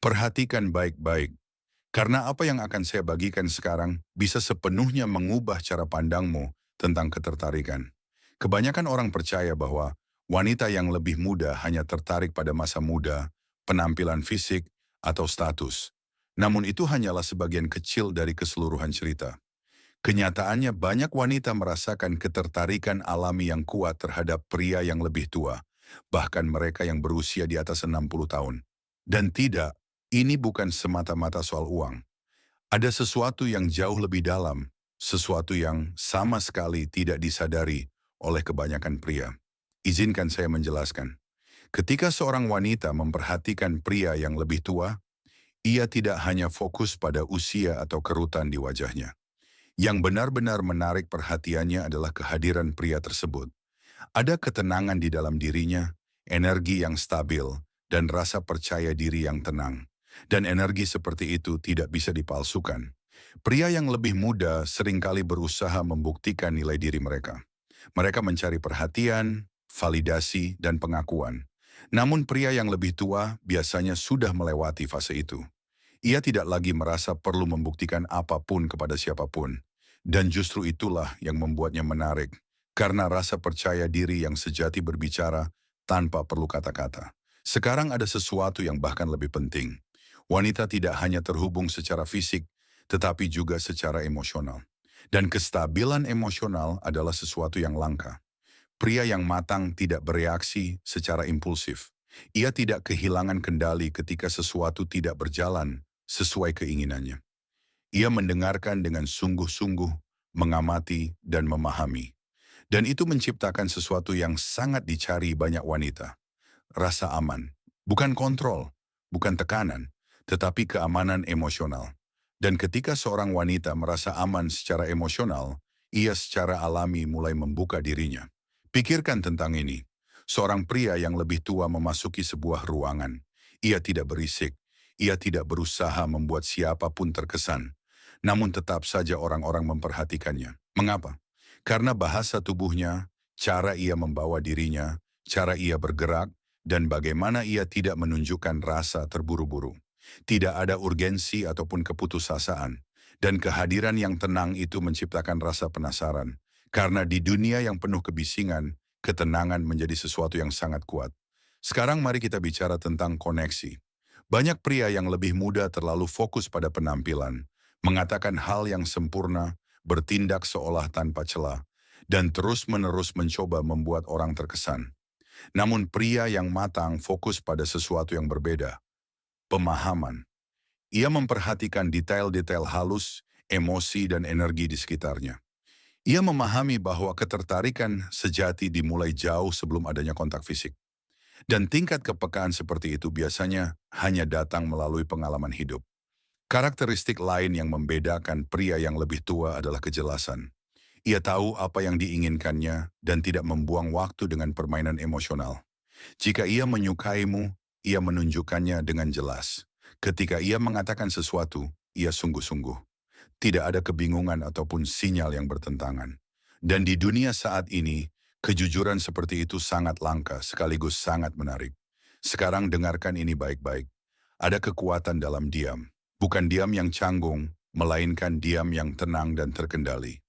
Perhatikan baik-baik, karena apa yang akan saya bagikan sekarang bisa sepenuhnya mengubah cara pandangmu tentang ketertarikan. Kebanyakan orang percaya bahwa wanita yang lebih muda hanya tertarik pada masa muda, penampilan fisik, atau status. Namun itu hanyalah sebagian kecil dari keseluruhan cerita. Kenyataannya banyak wanita merasakan ketertarikan alami yang kuat terhadap pria yang lebih tua, bahkan mereka yang berusia di atas 60 tahun. Dan tidak, ini bukan semata-mata soal uang. Ada sesuatu yang jauh lebih dalam, sesuatu yang sama sekali tidak disadari oleh kebanyakan pria. Izinkan saya menjelaskan. Ketika seorang wanita memperhatikan pria yang lebih tua, ia tidak hanya fokus pada usia atau kerutan di wajahnya. Yang benar-benar menarik perhatiannya adalah kehadiran pria tersebut. Ada ketenangan di dalam dirinya, energi yang stabil, dan rasa percaya diri yang tenang. Dan energi seperti itu tidak bisa dipalsukan. Pria yang lebih muda seringkali berusaha membuktikan nilai diri mereka. Mereka mencari perhatian, validasi, dan pengakuan. Namun pria yang lebih tua biasanya sudah melewati fase itu. Ia tidak lagi merasa perlu membuktikan apapun kepada siapapun. Dan justru itulah yang membuatnya menarik, karena rasa percaya diri yang sejati berbicara tanpa perlu kata-kata. Sekarang ada sesuatu yang bahkan lebih penting. Wanita tidak hanya terhubung secara fisik, tetapi juga secara emosional. Dan kestabilan emosional adalah sesuatu yang langka. Pria yang matang tidak bereaksi secara impulsif. Ia tidak kehilangan kendali ketika sesuatu tidak berjalan sesuai keinginannya. Ia mendengarkan dengan sungguh-sungguh, mengamati, dan memahami. Dan itu menciptakan sesuatu yang sangat dicari banyak wanita. Rasa aman. Bukan kontrol, bukan tekanan, tetapi keamanan emosional. Dan ketika seorang wanita merasa aman secara emosional, ia secara alami mulai membuka dirinya. Pikirkan tentang ini. Seorang pria yang lebih tua memasuki sebuah ruangan. Ia tidak berisik. Ia tidak berusaha membuat siapapun terkesan. Namun tetap saja orang-orang memperhatikannya. Mengapa? Karena bahasa tubuhnya, cara ia membawa dirinya, cara ia bergerak, dan bagaimana ia tidak menunjukkan rasa terburu-buru. Tidak ada urgensi ataupun keputusasaan. Dan kehadiran yang tenang itu menciptakan rasa penasaran. Karena di dunia yang penuh kebisingan, ketenangan menjadi sesuatu yang sangat kuat. Sekarang mari kita bicara tentang koneksi. Banyak pria yang lebih muda terlalu fokus pada penampilan, mengatakan hal yang sempurna, bertindak seolah tanpa celah, dan terus-menerus mencoba membuat orang terkesan. Namun pria yang matang fokus pada sesuatu yang berbeda, pemahaman. Ia memperhatikan detail-detail halus, emosi, dan energi di sekitarnya. Ia memahami bahwa ketertarikan sejati dimulai jauh sebelum adanya kontak fisik. Dan tingkat kepekaan seperti itu biasanya hanya datang melalui pengalaman hidup. Karakteristik lain yang membedakan pria yang lebih tua adalah kejelasan. Ia tahu apa yang diinginkannya dan tidak membuang waktu dengan permainan emosional. Jika ia menyukaimu, ia menunjukkannya dengan jelas. Ketika ia mengatakan sesuatu, ia sungguh-sungguh. Tidak ada kebingungan ataupun sinyal yang bertentangan. Dan di dunia saat ini, kejujuran seperti itu sangat langka sekaligus sangat menarik. Sekarang dengarkan ini baik-baik. Ada kekuatan dalam diam. Bukan diam yang canggung, melainkan diam yang tenang dan terkendali.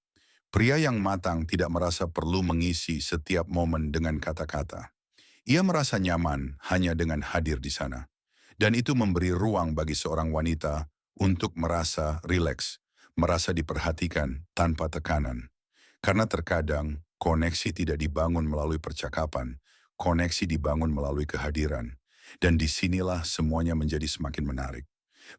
Pria yang matang tidak merasa perlu mengisi setiap momen dengan kata-kata. Ia merasa nyaman hanya dengan hadir di sana. Dan itu memberi ruang bagi seorang wanita untuk merasa rileks, merasa diperhatikan tanpa tekanan. Karena terkadang koneksi tidak dibangun melalui percakapan, koneksi dibangun melalui kehadiran. Dan disinilah semuanya menjadi semakin menarik.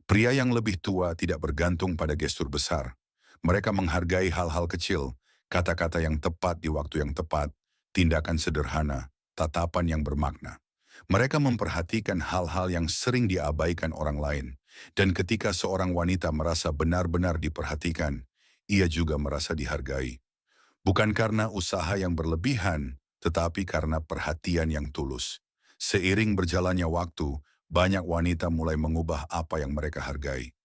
Pria yang lebih tua tidak bergantung pada gestur besar. Mereka menghargai hal-hal kecil, kata-kata yang tepat di waktu yang tepat, tindakan sederhana, tatapan yang bermakna. Mereka memperhatikan hal-hal yang sering diabaikan orang lain. Dan ketika seorang wanita merasa benar-benar diperhatikan, ia juga merasa dihargai. Bukan karena usaha yang berlebihan, tetapi karena perhatian yang tulus. Seiring berjalannya waktu, banyak wanita mulai mengubah apa yang mereka hargai.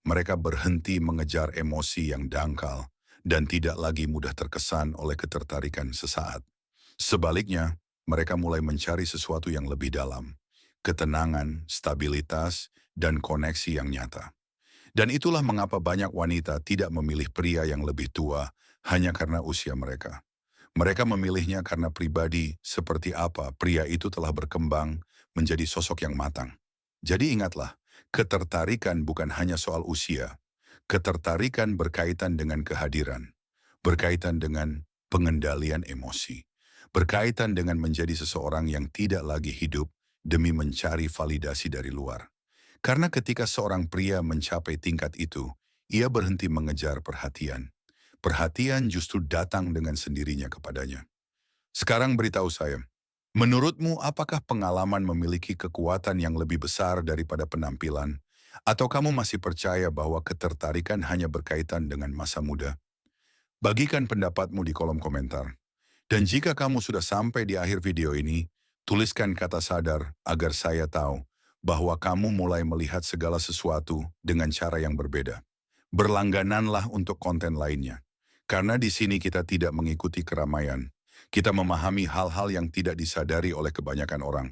Mereka berhenti mengejar emosi yang dangkal dan tidak lagi mudah terkesan oleh ketertarikan sesaat. Sebaliknya, mereka mulai mencari sesuatu yang lebih dalam. Ketenangan, stabilitas, dan koneksi yang nyata. Dan itulah mengapa banyak wanita tidak memilih pria yang lebih tua hanya karena usia mereka. Mereka memilihnya karena pribadi seperti apa pria itu telah berkembang menjadi sosok yang matang. Jadi ingatlah, ketertarikan bukan hanya soal usia. Ketertarikan berkaitan dengan kehadiran, berkaitan dengan pengendalian emosi, berkaitan dengan menjadi seseorang yang tidak lagi hidup demi mencari validasi dari luar. Karena ketika seorang pria mencapai tingkat itu, ia berhenti mengejar perhatian. Perhatian justru datang dengan sendirinya kepadanya. Sekarang beritahu saya, menurutmu apakah pengalaman memiliki kekuatan yang lebih besar daripada penampilan? Atau kamu masih percaya bahwa ketertarikan hanya berkaitan dengan masa muda? Bagikan pendapatmu di kolom komentar. Dan jika kamu sudah sampai di akhir video ini, tuliskan kata sadar agar saya tahu bahwa kamu mulai melihat segala sesuatu dengan cara yang berbeda. Berlanggananlah untuk konten lainnya. Karena di sini kita tidak mengikuti keramaian. Kita memahami hal-hal yang tidak disadari oleh kebanyakan orang.